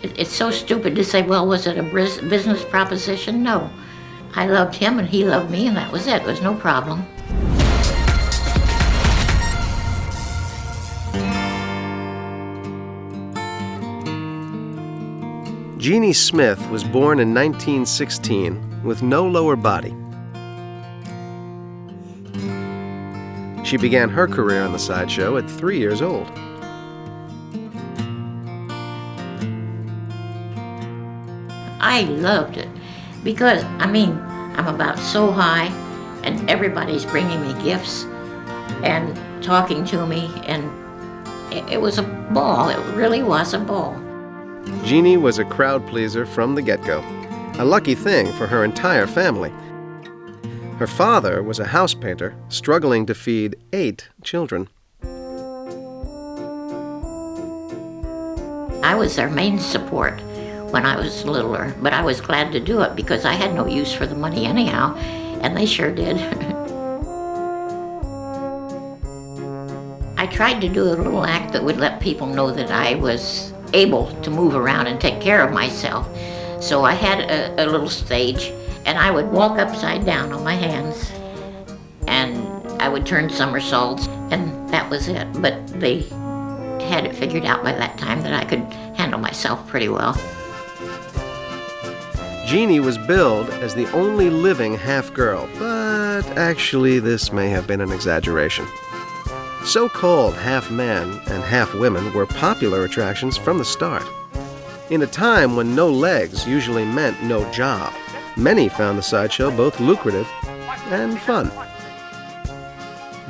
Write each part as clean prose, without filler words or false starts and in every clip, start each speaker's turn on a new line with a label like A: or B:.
A: It's so stupid to say, well, was it a business proposition? No. I loved him and he loved me, and that was it. There was no problem.
B: Jeannie Smith was born in 1916 with no lower body. She began her career on the Sideshow at 3 years old.
A: I loved it because, I'm about so high and everybody's bringing me gifts and talking to me, and it was a ball. It really was a ball.
B: Jeannie was a crowd pleaser from the get-go, a lucky thing for her entire family. Her father was a house painter struggling to feed 8 children.
A: I was their main support when I was littler, but I was glad to do it because I had no use for the money anyhow, and they sure did. I tried to do a little act that would let people know that I was able to move around and take care of myself. So I had a little stage, and I would walk upside down on my hands, and I would turn somersaults, and that was it. But they had it figured out by that time that I could handle myself pretty well.
B: Jeannie was billed as the only living half-girl, but actually this may have been an exaggeration. So-called half-men and half-women were popular attractions from the start. In a time when no legs usually meant no job, many found the Sideshow both lucrative and fun.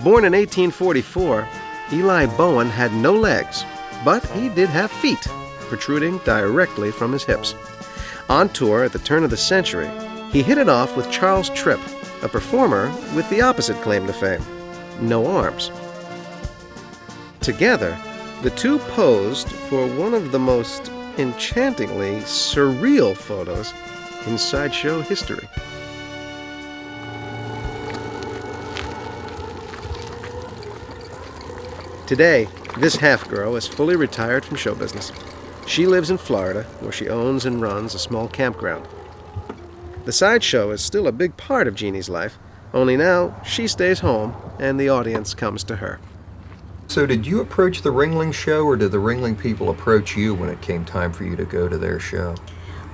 B: Born in 1844, Eli Bowen had no legs, but he did have feet, protruding directly from his hips. On tour at the turn of the century, he hit it off with Charles Tripp, a performer with the opposite claim to fame: no arms. Together, the two posed for one of the most enchantingly surreal photos in Sideshow history. Today, this half-girl is fully retired from show business. She lives in Florida, where she owns and runs a small campground. The Sideshow is still a big part of Jeannie's life, only now she stays home and the audience comes to her.
C: So did you approach the Ringling show, or did the Ringling people approach you when it came time for you to go to their show?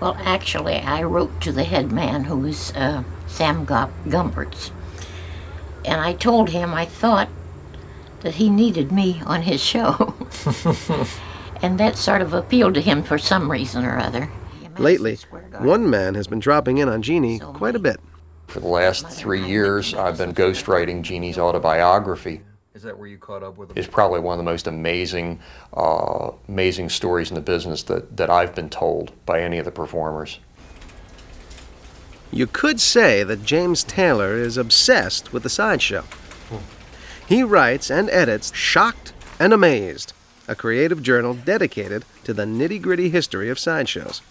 A: Well, actually, I wrote to the head man, who was Sam Gumpertz, and I told him I thought that he needed me on his show. And that sort of appealed to him for some reason or other.
B: Lately, one man has been dropping in on Jeannie quite a bit.
D: For the last 3 years, I've been ghostwriting Jeannie's autobiography.
C: Is that where you caught up with them?
D: It's probably one of the most amazing stories in the business that I've been told by any of the performers.
B: You could say that James Taylor is obsessed with the Sideshow. He writes and edits Shocked and Amazed, a creative journal dedicated to the nitty-gritty history of sideshows.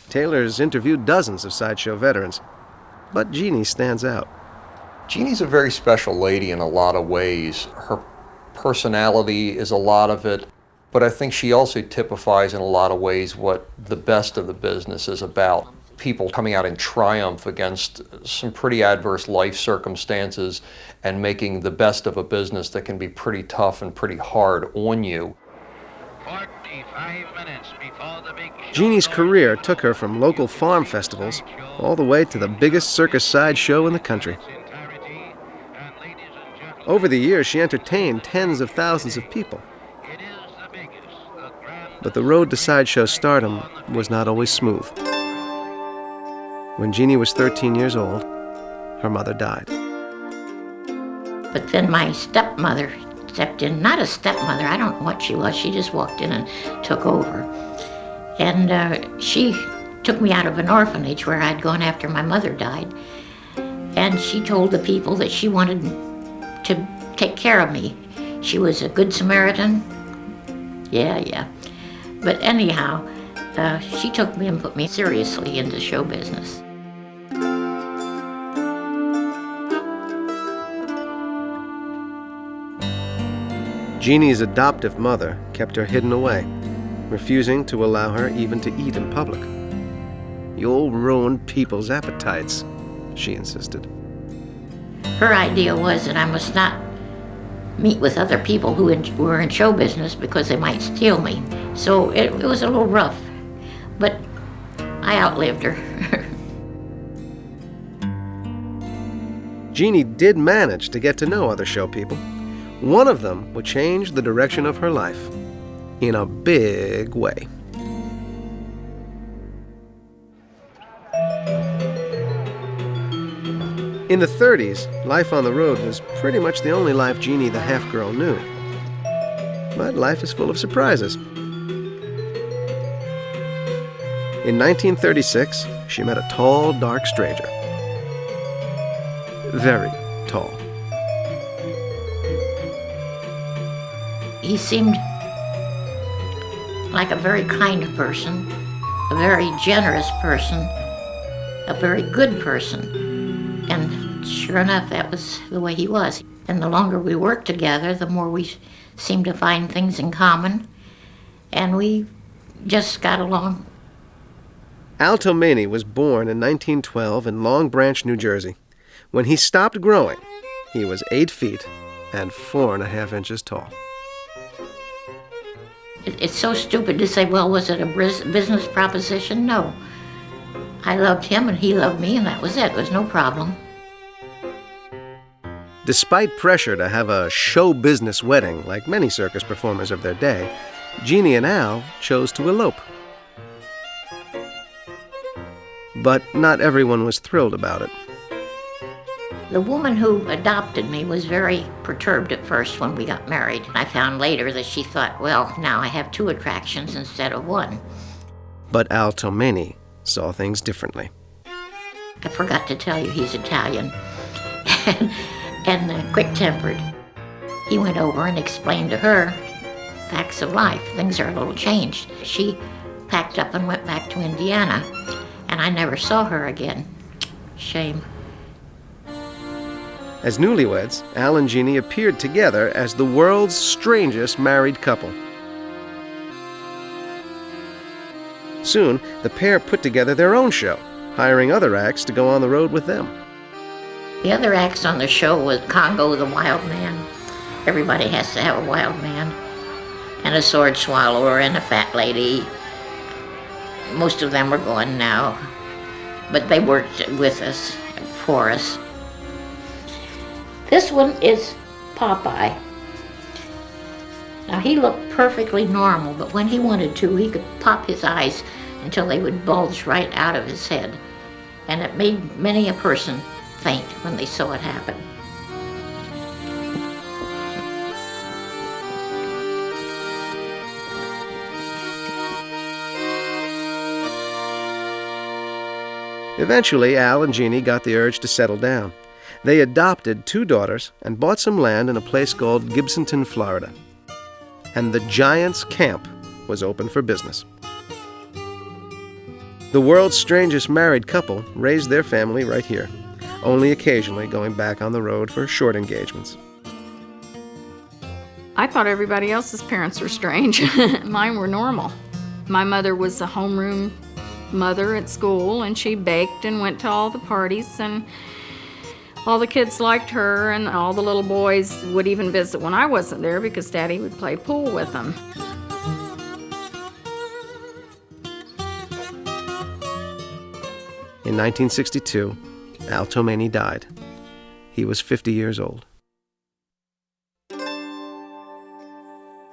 B: Taylor's interviewed dozens of Sideshow veterans, but Jeannie stands out.
D: Jeannie's a very special lady in a lot of ways. Her personality is a lot of it, but I think she also typifies in a lot of ways what the best of the business is about. People coming out in triumph against some pretty adverse life circumstances and making the best of a business that can be pretty tough and pretty hard on you.
E: 45 minutes before the big show.
B: Jeannie's career took her from local farm festivals all the way to the biggest circus sideshow in the country. Over the years, she entertained tens of thousands of people. But the road to sideshow stardom was not always smooth. When Jeannie was 13 years old, her mother died.
A: But then my stepmother stepped in. Not a stepmother, I don't know what she was. She just walked in and took over. And she took me out of an orphanage where I'd gone after my mother died. And she told the people that she wanted to take care of me. She was a good Samaritan. Yeah. But anyhow, she took me and put me seriously into show business.
B: Jeannie's adoptive mother kept her hidden away. refusing to allow her even to eat in public. "You'll ruin people's appetites," she insisted.
A: Her idea was that I must not meet with other people who were in show business because they might steal me. So it was a little rough, but I outlived her.
B: Jeannie did manage to get to know other show people. One of them would change the direction of her life in a big way. In the 30s, life on the road was pretty much the only life Jeannie the half-girl knew. But life is full of surprises. In 1936, she met a tall, dark stranger. Very tall.
A: He seemed like a very kind person, a very generous person, a very good person. And sure enough, that was the way he was. And the longer we worked together, the more we seemed to find things in common. And we just got along.
B: Al Tomeni was born in 1912 in Long Branch, New Jersey. When he stopped growing, he was 8 feet and 4.5 inches tall.
A: It's so stupid to say, well, was it a business proposition? No. I loved him and he loved me, and that was it. There was no problem.
B: Despite pressure to have a show business wedding, like many circus performers of their day, Jeannie and Al chose to elope. But not everyone was thrilled about it.
A: The woman who adopted me was very perturbed at first when we got married. I found later that she thought, well, now I have 2 attractions instead of 1.
B: But Al Tomeni saw things differently.
A: I forgot to tell you, he's Italian and quick-tempered. He went over and explained to her facts of life. Things are a little changed. She packed up and went back to Indiana, and I never saw her again. Shame.
B: As newlyweds, Al and Jeannie appeared together as the world's strangest married couple. Soon, the pair put together their own show, hiring other acts to go on the road with them.
A: The other acts on the show was Congo the Wild Man. Everybody has to have a wild man. And a sword swallower and a fat lady. Most of them are gone now, but they worked with us, for us. This one is Popeye. Now, he looked perfectly normal, but when he wanted to, he could pop his eyes until they would bulge right out of his head. And it made many a person faint when they saw it happen.
B: Eventually, Al and Jeannie got the urge to settle down. They adopted 2 daughters and bought some land in a place called Gibsonton, Florida. And the Giants Camp was open for business. The world's strangest married couple raised their family right here, only occasionally going back on the road for short engagements.
F: I thought everybody else's parents were strange. Mine were normal. My mother was a homeroom mother at school, and she baked and went to all the parties, and all the kids liked her, and all the little boys would even visit when I wasn't there because Daddy would play pool with them.
B: In 1962, Al Tomeni died. He was 50 years old.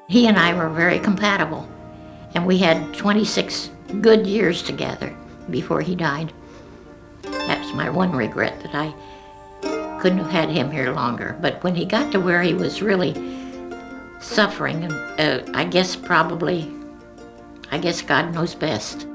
A: He and I were very compatible, and we had 26 good years together before he died. That's my one regret, that I couldn't have had him here longer. But when he got to where he was really suffering, I guess God knows best.